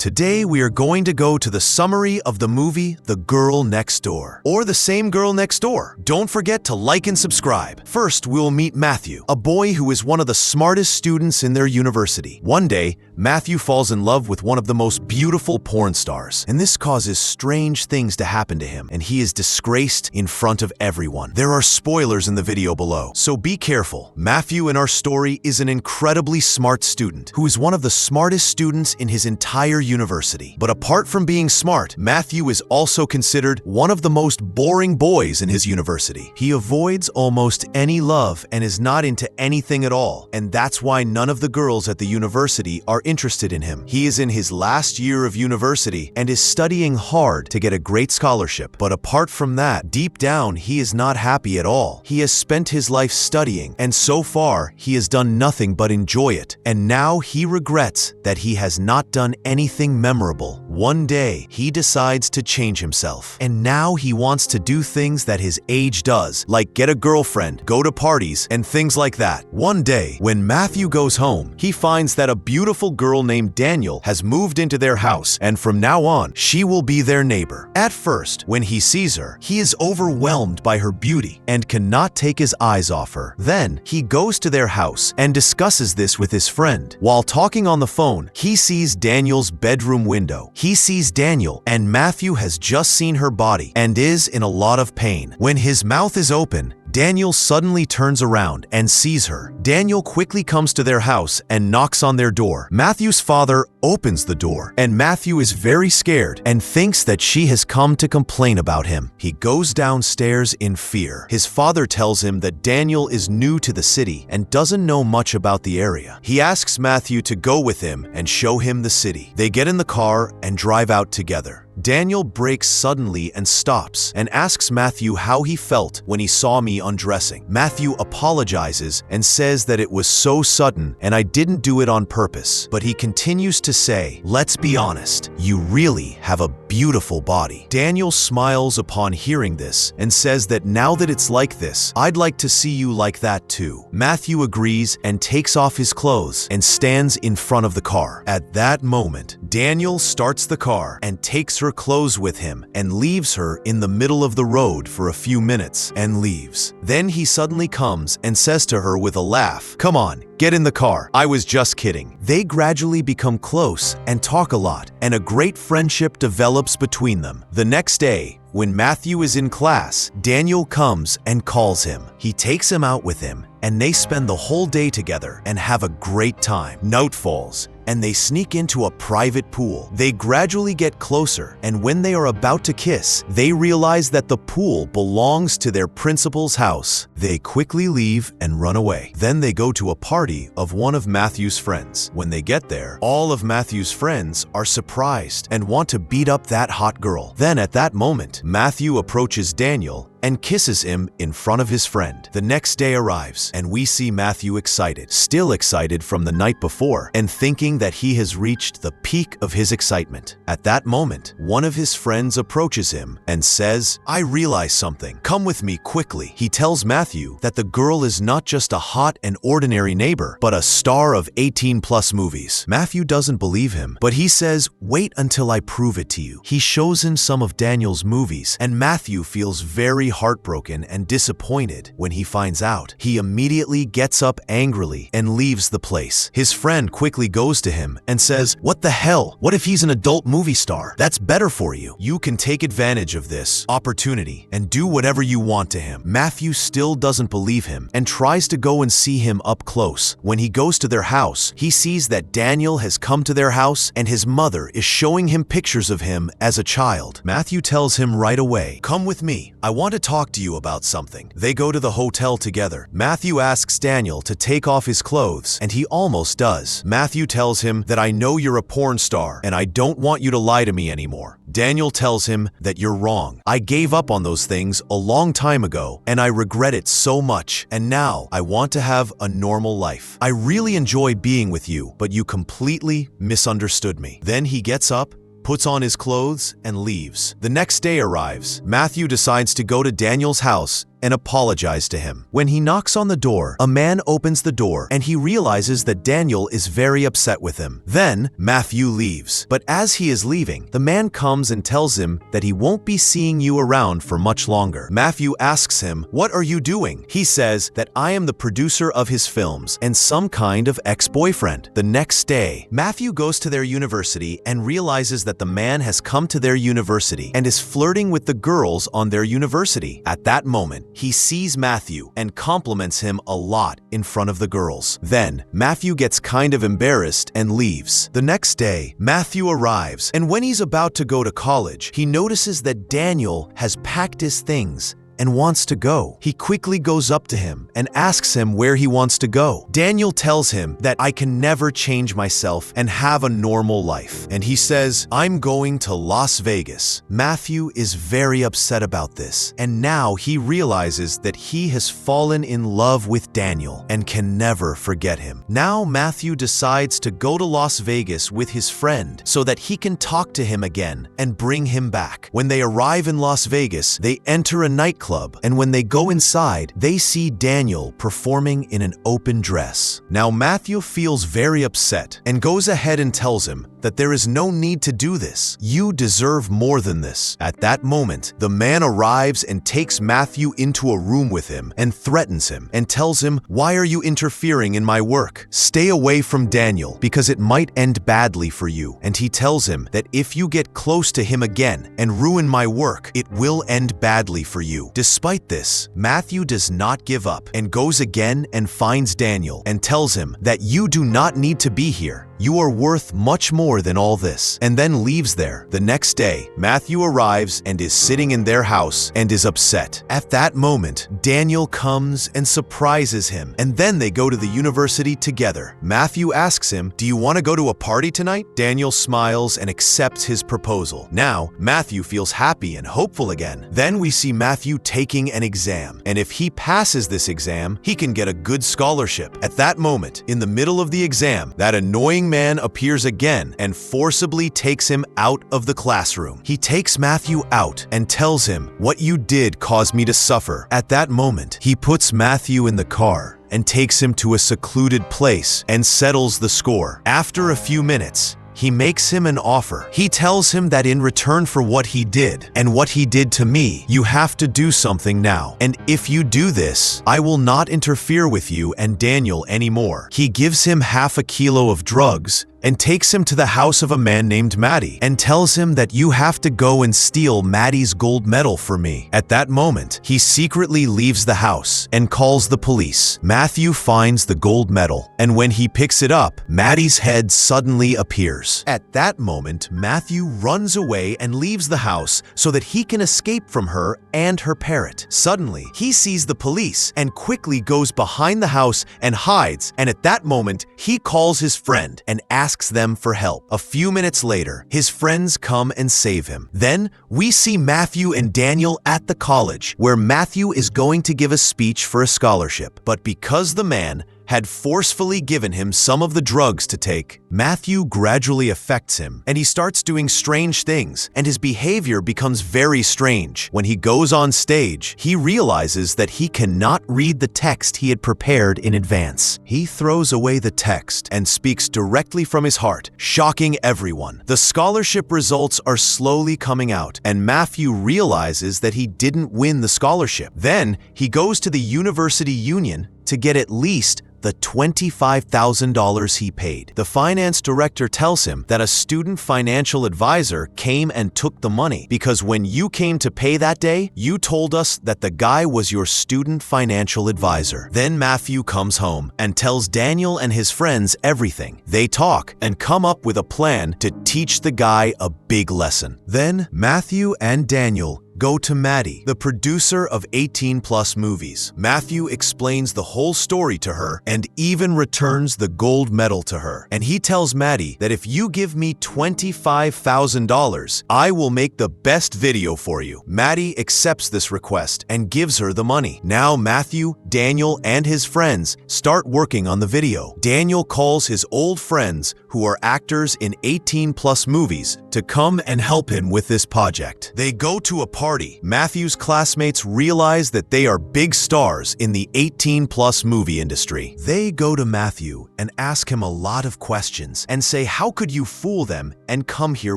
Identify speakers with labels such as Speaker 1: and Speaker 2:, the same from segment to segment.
Speaker 1: Today we are going to go to the summary of the movie The Girl Next Door, or The Same Girl Next Door. Don't forget to like and subscribe. First, we'll meet Matthew, a boy who is one of the smartest students in their university. One day, Matthew falls in love with one of the most beautiful porn stars, and this causes strange things to happen to him, and he is disgraced in front of everyone. There are spoilers in the video below, so be careful. Matthew in our story is an incredibly smart student who is one of the smartest students in his entire university. But apart from being smart, Matthew is also considered one of the most boring boys in his university. He avoids almost any love and is not into anything at all, and that's why none of the girls at the university are interested in him. He is in his last year of university and is studying hard to get a great scholarship. But apart from that, deep down, he is not happy at all. He has spent his life studying, and so far, he has done nothing but enjoy it. And now he regrets that he has not done anything memorable. One day, he decides to change himself, and now he wants to do things that his age does, like get a girlfriend, go to parties, and things like that. One day, when Matthew goes home, he finds that a beautiful girl named Danielle has moved into their house, and from now on, she will be their neighbor. At first, when he sees her, he is overwhelmed by her beauty and cannot take his eyes off her. Then, he goes to their house and discusses this with his friend. While talking on the phone, he sees Danielle's bedroom window. He sees Danielle, and Matthew has just seen her body and is in a lot of pain. When his mouth is open, Danielle suddenly turns around and sees her. Danielle quickly comes to their house and knocks on their door. Matthew's father opens the door, and Matthew is very scared and thinks that she has come to complain about him. He goes downstairs in fear. His father tells him that Danielle is new to the city and doesn't know much about the area. He asks Matthew to go with him and show him the city. They get in the car and drive out together. Danielle brakes suddenly and stops and asks Matthew how he felt when he saw me undressing. Matthew apologizes and says that it was so sudden and I didn't do it on purpose. But he continues to say, "Let's be honest, you really have a beautiful body." Danielle smiles upon hearing this and says that now that it's like this, I'd like to see you like that too. Matthew agrees and takes off his clothes and stands in front of the car. At that moment, Danielle starts the car and takes her clothes with him and leaves her in the middle of the road for a few minutes and leaves. Then he suddenly comes and says to her with a laugh, "Come on, get in the car. I was just kidding." They gradually become close and talk a lot, and a great friendship develops between them. The next day, when Matthew is in class, Danielle comes and calls him. He takes him out with him, and they spend the whole day together and have a great time. Night falls, and they sneak into a private pool. They gradually get closer, and when they are about to kiss, they realize that the pool belongs to their principal's house. They quickly leave and run away. Then they go to a party of one of Matthew's friends. When they get there, all of Matthew's friends are surprised and want to beat up that hot girl. Then at that moment, Matthew approaches Danielle and kisses him in front of his friend. The next day arrives, and we see Matthew excited, still excited from the night before, and thinking that he has reached the peak of his excitement. At that moment, one of his friends approaches him and says, "I realize something. Come with me quickly." He tells Matthew that the girl is not just a hot and ordinary neighbor, but a star of 18+ movies. Matthew doesn't believe him, but he says, "Wait until I prove it to you." He shows him some of Danielle's movies, and Matthew feels very heartbroken and disappointed when he finds out. He immediately gets up angrily and leaves the place. His friend quickly goes to him and says, "What the hell? What if he's an adult movie star? That's better for you. You can take advantage of this opportunity and do whatever you want to him." Matthew still doesn't believe him and tries to go and see him up close. When he goes to their house, he sees that Danielle has come to their house and his mother is showing him pictures of him as a child. Matthew tells him right away, "Come with me. I want to talk to you about something." They go to the hotel together. Matthew asks Danielle to take off his clothes, and he almost does. Matthew tells him that "I know you're a porn star, and I don't want you to lie to me anymore." Danielle tells him that "You're wrong. I gave up on those things a long time ago, and I regret it so much, and now I want to have a normal life. I really enjoy being with you, but you completely misunderstood me." Then he gets up, puts on his clothes, and leaves. The next day arrives. Matthew decides to go to Danielle's house and apologize to him. When he knocks on the door, a man opens the door and he realizes that Daniel is very upset with him. Then, Matthew leaves. But as he is leaving, the man comes and tells him that he won't be seeing you around for much longer. Matthew asks him, "What are you doing?" He says that I am the producer of his films and some kind of ex-boyfriend. The next day, Matthew goes to their university and realizes that the man has come to their university and is flirting with the girls on their university. At that moment, he sees Matthew and compliments him a lot in front of the girls. Then, Matthew gets kind of embarrassed and leaves. The next day, Matthew arrives, and when he's about to go to college, he notices that Daniel has packed his things and wants to go. He quickly goes up to him and asks him where he wants to go. Daniel tells him that I can never change myself and have a normal life. And he says, I'm going to Las Vegas. Matthew is very upset about this. And now he realizes that he has fallen in love with Daniel and can never forget him. Now Matthew decides to go to Las Vegas with his friend so that he can talk to him again and bring him back. When they arrive in Las Vegas, they enter a nightclub, and when they go inside, they see Daniel performing in an open dress. Now Matthew feels very upset and goes ahead and tells him that there is no need to do this. You deserve more than this. At that moment, the man arrives and takes Matthew into a room with him and threatens him and tells him, why are you interfering in my work? Stay away from Daniel because it might end badly for you. And he tells him that if you get close to him again and ruin my work, it will end badly for you. Despite this, Matthew does not give up and goes again and finds Daniel and tells him that you do not need to be here. You are worth much more than all this, and then leaves there. The next day, Matthew arrives and is sitting in their house and is upset. At that moment, Daniel comes and surprises him, and then they go to the university together. Matthew asks him, do you want to go to a party tonight? Daniel smiles and accepts his proposal. Now, Matthew feels happy and hopeful again. Then we see Matthew taking an exam, and if he passes this exam, he can get a good scholarship. At that moment, in the middle of the exam, that annoying man appears again and forcibly takes him out of the classroom. He takes Matthew out and tells him, what you did caused me to suffer. At that moment, he puts Matthew in the car and takes him to a secluded place and settles the score. After a few minutes, he makes him an offer. He tells him that in return for what he did and what he did to me, you have to do something now. And if you do this, I will not interfere with you and Daniel anymore. He gives him half a kilo of drugs and takes him to the house of a man named Maddie and tells him that you have to go and steal Maddie's gold medal for me. At that moment, he secretly leaves the house and calls the police. Matthew finds the gold medal, and when he picks it up, Maddie's head suddenly appears. At that moment, Matthew runs away and leaves the house so that he can escape from her and her parrot. Suddenly, he sees the police and quickly goes behind the house and hides, and at that moment, he calls his friend and asks them for help. A few minutes later, his friends come and save him. Then, we see Matthew and Daniel at the college, where Matthew is going to give a speech for a scholarship. But because the man had forcefully given him some of the drugs to take, Matthew gradually affects him, and he starts doing strange things, and his behavior becomes very strange. When he goes on stage, he realizes that he cannot read the text he had prepared in advance. He throws away the text and speaks directly from his heart, shocking everyone. The scholarship results are slowly coming out, and Matthew realizes that he didn't win the scholarship. Then, he goes to the university union to get at least the $25,000 he paid. The finance director tells him that a student financial advisor came and took the money because when you came to pay that day, you told us that the guy was your student financial advisor. Then Matthew comes home and tells Daniel and his friends everything. They talk and come up with a plan to teach the guy a big lesson. Then Matthew and Daniel go to Maddie, the producer of 18+ movies. Matthew explains the whole story to her and even returns the gold medal to her. And he tells Maddie that if you give me $25,000, I will make the best video for you. Maddie accepts this request and gives her the money. Now Matthew, Daniel, and his friends start working on the video. Daniel calls his old friends who are actors in 18-plus movies, to come and help him with this project. They go to a party. Matthew's classmates realize that they are big stars in the 18-plus movie industry. They go to Matthew and ask him a lot of questions and say, how could you fool them and come here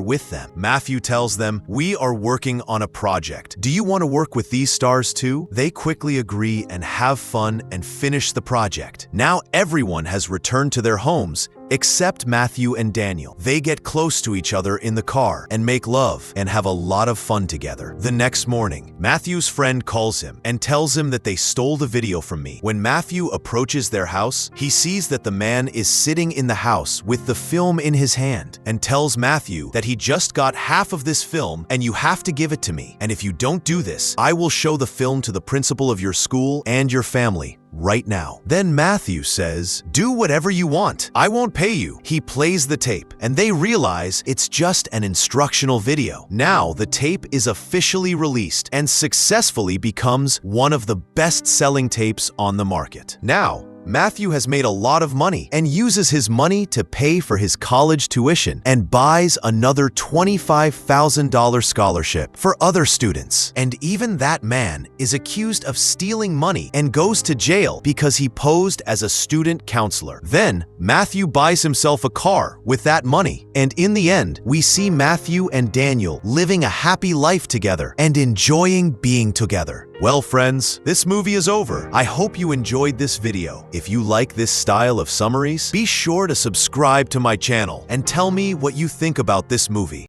Speaker 1: with them? Matthew tells them, we are working on a project. Do you want to work with these stars too? They quickly agree and have fun and finish the project. Now everyone has returned to their homes except Matthew and Danielle. They get close to each other in the car and make love and have a lot of fun together. The next morning, Matthew's friend calls him and tells him that they stole the video from me. When Matthew approaches their house, he sees that the man is sitting in the house with the film in his hand and tells Matthew that he just got half of this film and you have to give it to me. And if you don't do this, I will show the film to the principal of your school and your family right now. Then Matthew says, do whatever you want. I won't pay you. He plays the tape and they realize it's just an instructional video. Now the tape is officially released and successfully becomes one of the best-selling tapes on the market. Now, Matthew has made a lot of money and uses his money to pay for his college tuition and buys another $25,000 scholarship for other students. And even that man is accused of stealing money and goes to jail because he posed as a student counselor. Then, Matthew buys himself a car with that money. And in the end, we see Matthew and Danielle living a happy life together and enjoying being together. Well, friends, this movie is over. I hope you enjoyed this video. If you like this style of summaries, be sure to subscribe to my channel and tell me what you think about this movie.